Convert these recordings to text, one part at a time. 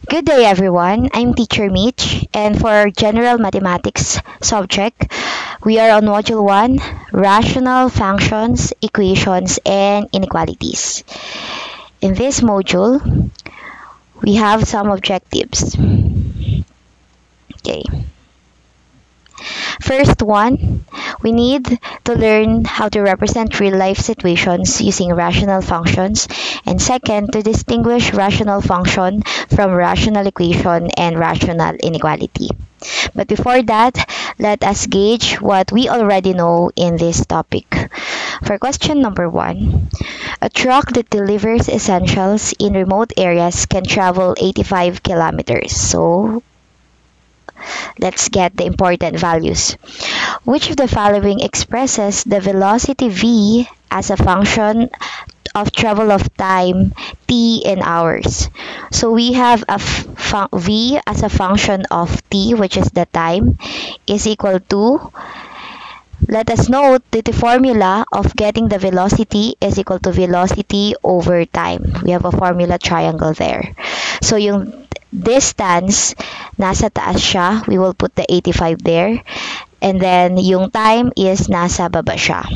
Good day, everyone. I'm Teacher Mitch, and for our General Mathematics subject, we are on Module 1, Rational Functions, Equations, and Inequalities. In this module, we have some objectives. Okay. First one, we need to learn how to represent real-life situations using rational functions. And second, to distinguish rational function from rational equation and rational inequality. But before that, let us gauge what we already know in this topic. For question number 1, a truck that delivers essentials in remote areas can travel 85 kilometers. So, let's get the important values. Which of the following expresses the velocity v as a function of travel of time t in hours? So we have a v as a function of t, which is the time, is equal to, let us note that the formula of getting the velocity is equal to velocity over time. We have a formula triangle there. So yung distance, nasa taas siya, we will put the 85 there. And then, yung time is nasa baba siya.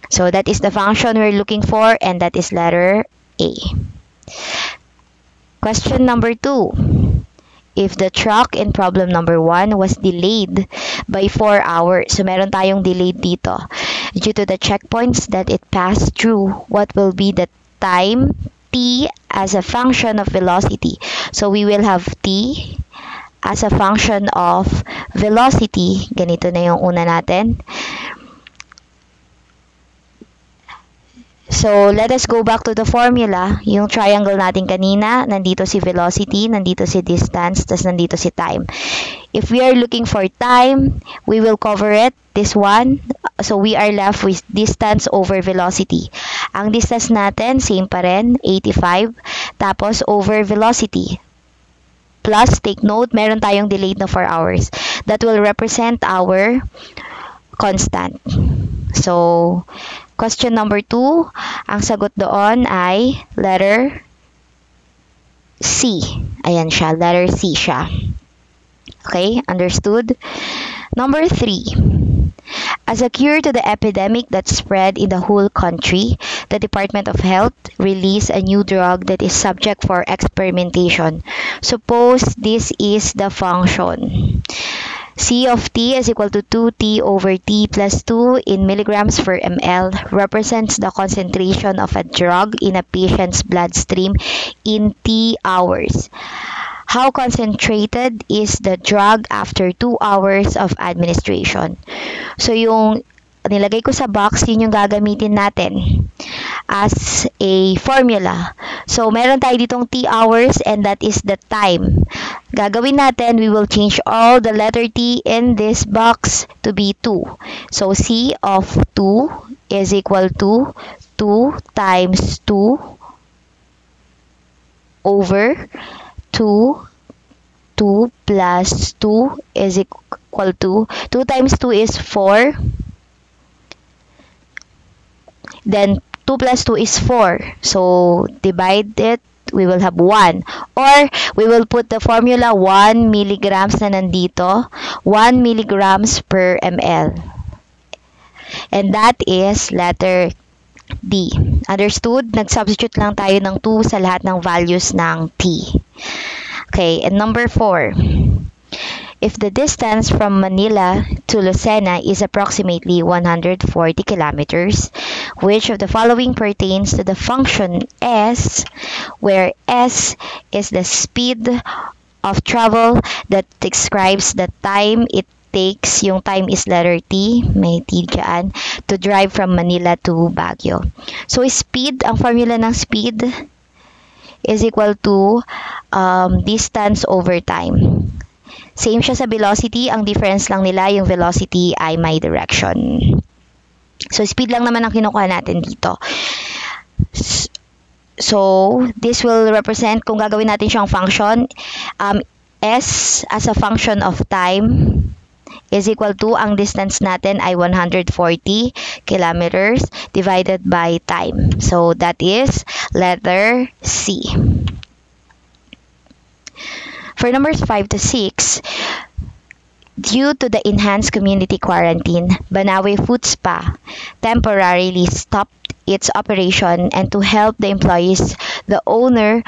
So, that is the function we're looking for, and that is letter A. Question number 2. If the truck in problem number 1 was delayed by 4 hours, so meron tayong delayed dito, due to the checkpoints that it passed through, what will be the time t as a function of velocity? So, we will have t as a function of velocity. Ganito na yung una natin. So, let us go back to the formula. Yung triangle natin kanina, nandito si velocity, nandito si distance, tas nandito si time. If we are looking for time, we will cover it, this one. So, we are left with distance over velocity. Ang distance natin, same pa rin, 85. Tapos, over velocity. Plus, take note, meron tayong delayed na 4 hours. That will represent our constant. So, question number 2, ang sagot doon ay letter C. Ayan siya, letter C siya. Okay, understood? Number 3. As a cure to the epidemic that spread in the whole country, the Department of Health released a new drug that is subject for experimentation. Suppose this is the function. C of t is equal to 2t over t plus 2 in milligrams per ml represents the concentration of a drug in a patient's bloodstream in t hours. How concentrated is the drug after 2 hours of administration? So, yung nilagay ko sa box, yun yung gagamitin natin as a formula. So, meron tayo ditong t hours and that is the time. Gagawin natin, we will change all the letter t in this box to be 2. So, C of 2 is equal to 2 times 2 over 2 plus 2 is equal to 2 times 2 is 4. Then 2 plus 2 is 4. So divide it, we will have 1. Or we will put the formula 1 milligrams na nandito, 1 milligrams per ml. And that is letter D. Understood? Nag-substitute lang tayo ng 2 sa lahat ng values ng T. Okay, and number 4. If the distance from Manila to Lucena is approximately 140 kilometers, which of the following pertains to the function S, where S is the speed of travel that describes the time it takes, yung time is letter T, may T dyan, to drive from Manila to Baguio. So, speed, ang formula ng speed is equal to distance over time. Same siya sa velocity, ang difference lang nila, yung velocity ay may direction. So, speed lang naman ang kinukuha natin dito. So, this will represent, kung gagawin natin siyang function, S as a function of time is equal to, ang distance natin ay 140 kilometers divided by time. So, that is letter C. For numbers 5 to 6, due to the enhanced community quarantine, Banawe Food Spa temporarily stopped its operation, and to help the employees, the owner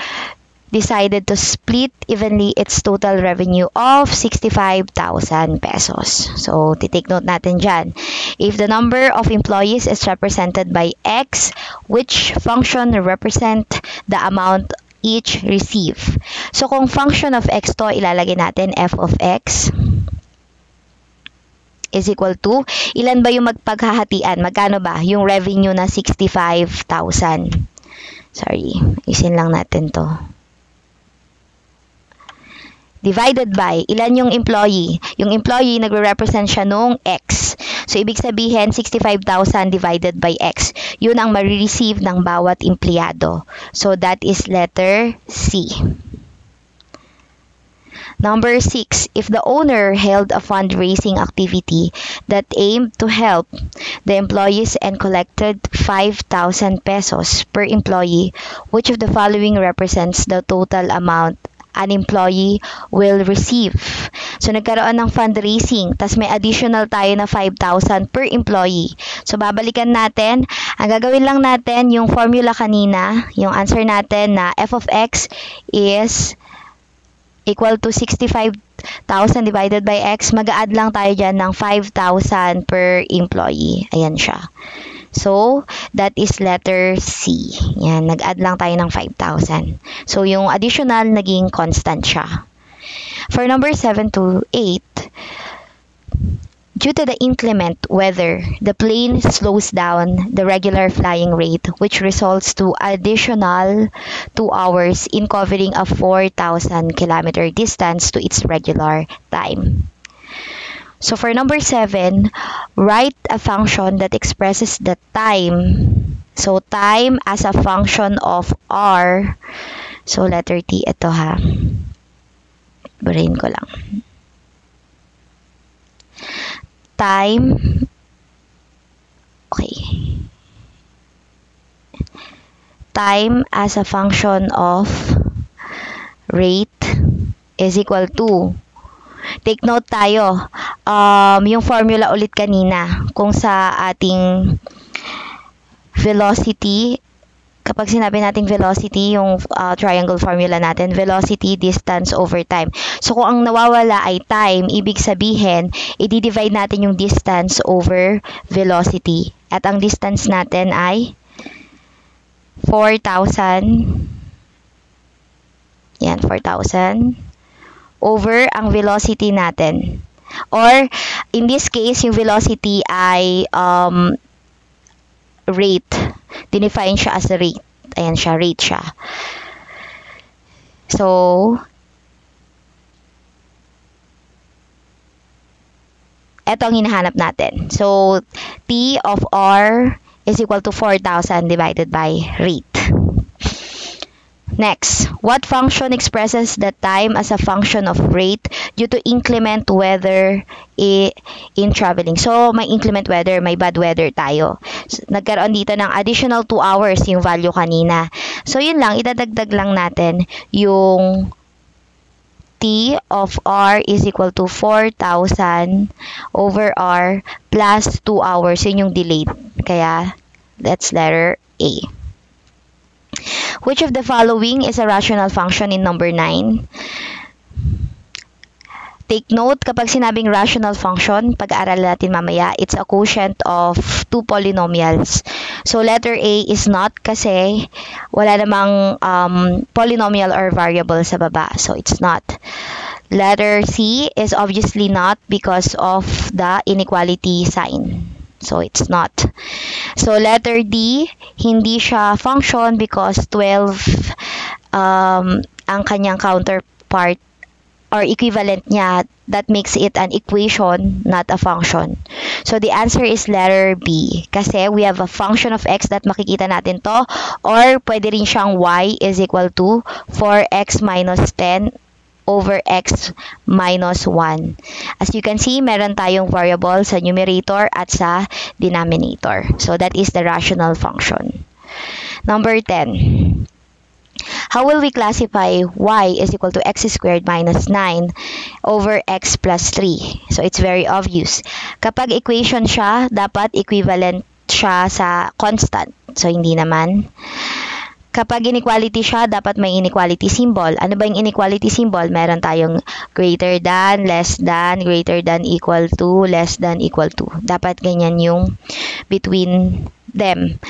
decided to split evenly its total revenue of 65,000 pesos. So, take note natin dyan. If the number of employees is represented by X, which function represent the amount each receive? So, kung function of X to, ilalagay natin f of X is equal to, ilan ba yung magpaghahatian? Magkano ba yung revenue na 65,000? Sorry, isin lang natin to. Divided by, ilan yung employee? Yung employee, nagre-represent siya nung X. So, ibig sabihin, 65,000 divided by X. Yun ang marireceive ng bawat empleyado. So, that is letter C. Number 6, if the owner held a fundraising activity that aimed to help the employees and collected 5,000 pesos per employee, which of the following represents the total amount an employee will receive? So, nagkaroon ng fundraising, tas may additional tayo na 5,000 per employee. So, babalikan natin. Ang gagawin lang natin, yung formula kanina, yung answer natin na f of x is equal to 65,000 divided by x. Mag-add lang tayo dyan ng 5,000 per employee. Ayan siya. So, that is letter C. Yan, nag-add lang tayo ng 5,000. So, yung additional, naging constant siya. For number 7 to 8, due to the inclement weather, the plane slows down the regular flying rate, which results to additional 2 hours in covering a 4,000 kilometer distance to its regular time. So, for number 7, write a function that expresses the time. So, time as a function of R. So, letter T. Ito ha. Brain ko lang. Time. Okay. Time as a function of rate is equal to, take note tayo, yung formula ulit kanina, kung sa ating velocity, kapag sinabi nating velocity, yung triangle formula natin, velocity, distance over time. So, kung ang nawawala ay time, ibig sabihin, i-divide natin yung distance over velocity. At ang distance natin ay 4,000. Yan, 4,000. Over ang velocity natin. Or, in this case, yung velocity ay rate. Dinefine siya as a rate. Ayan siya, rate siya. So, eto ang hinahanap natin. So, T of R is equal to 4,000 divided by rate. Next, what function expresses the time as a function of rate due to inclement weather in traveling? So, may inclement weather, may bad weather tayo. So, nagkaroon dito ng additional 2 hours yung value kanina. So, yun lang, idadagdag lang natin yung T of R is equal to 4,000 over R plus 2 hours. Yun yung delayed. Kaya, that's letter A. Which of the following is a rational function in number 9? Take note, kapag sinabing rational function, pag-aaral natin mamaya, it's a quotient of 2 polynomials. So, letter A is not kasi wala namang polynomial or variable sa baba. So, it's not. Letter C is obviously not because of the inequality sign. So, it's not. So, letter D, hindi siya function because 12 ang kanyang counterpart or equivalent niya. That makes it an equation, not a function. So, the answer is letter B. Kasi we have a function of x that makikita natin to. Or, pwede rin siyang y is equal to 4x minus 10 over x minus 1. As you can see, meron tayong variable sa numerator at sa denominator. So, that is the rational function. Number 10. How will we classify y is equal to x squared minus 9 over x plus 3? So, it's very obvious. Kapag equation siya, dapat equivalent siya sa constant. So, hindi naman. Kapag inequality siya, dapat may inequality symbol. Ano ba yung inequality symbol? Meron tayong greater than, less than, greater than, equal to, less than, equal to. Dapat ganyan yung between them.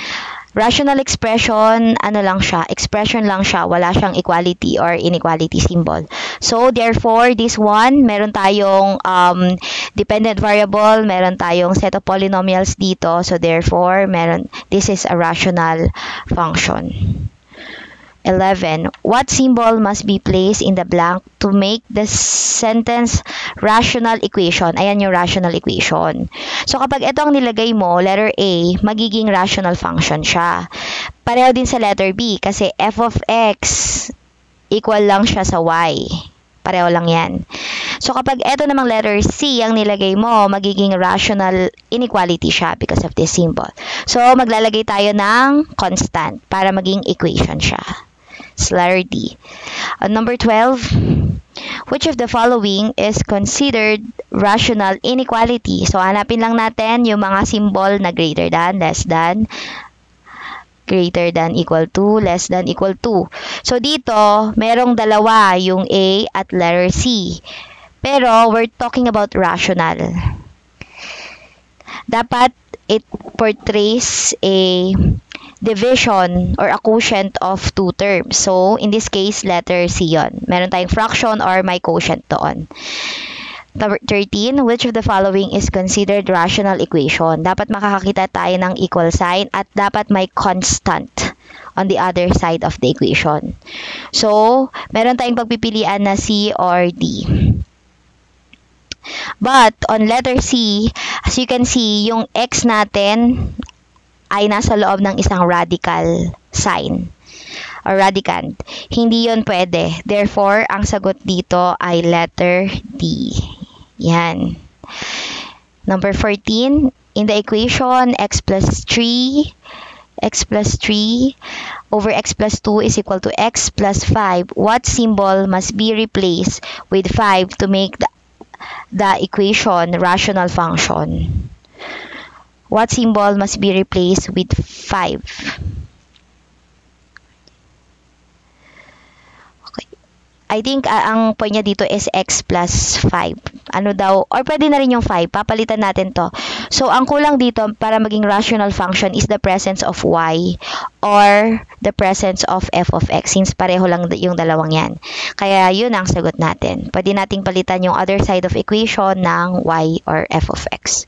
Rational expression, ano lang siya? Expression lang siya. Wala siyang equality or inequality symbol. So, therefore, this one, meron tayong dependent variable, meron tayong set of polynomials dito. So, therefore, this is a rational function. 11. What symbol must be placed in the blank to make the sentence rational equation? Ayan yung rational equation. So, kapag ito ang nilagay mo, letter A, magiging rational function siya. Pareho din sa letter B kasi f of x equal lang siya sa y. Pareho lang yan. So, kapag ito namang letter C ang nilagay mo, magiging rational inequality siya because of this symbol. So, maglalagay tayo ng constant para maging equation siya. It's letter D. Number 12, which of the following is considered rational inequality? So, hanapin lang natin yung mga symbol na greater than, less than, greater than, equal to, less than, equal to. So, dito, merong dalawa, yung A at letter C. Pero, we're talking about rational. Dapat, it portrays a division or a quotient of two terms. So, in this case, letter C yun. Meron tayong fraction or may quotient doon. Number 13, which of the following is considered rational equation? Dapat makakakita tayo ng equal sign at dapat may constant on the other side of the equation. So, meron tayong pagpipilian na C or D. But, on letter C, as you can see, yung x natin ay nasa loob ng isang radical sign or radicand. Hindi yon pwede. Therefore, ang sagot dito ay letter D. Yan. Number 14, in the equation x plus 3 over x plus 2 is equal to x plus 5. What symbol must be replaced with 5 to make the equation rational function? What symbol must be replaced with 5? Okay. I think ang point niya dito is x plus 5. Ano daw? Or pwede na rin yung 5. Papalitan natin to. So, ang kulang dito para maging rational function is the presence of y or the presence of f of x since pareho lang yung dalawang yan. Kaya yun ang sagot natin. Pwede nating palitan yung other side of equation ng y or f of x.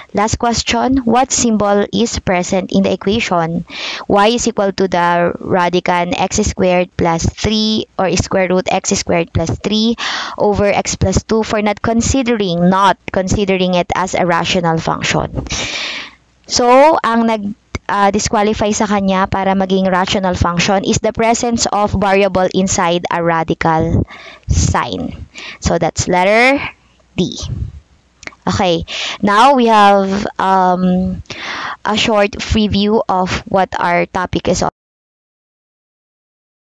Last question, what symbol is present in the equation? Y is equal to the radicand x squared plus 3 or square root x squared plus 3 over x plus 2 for not considering it as a rational function. So, ang disqualify sa kanya para maging rational function is the presence of variable inside a radical sign. So, that's letter D. Okay, now we have a short preview of what our topic is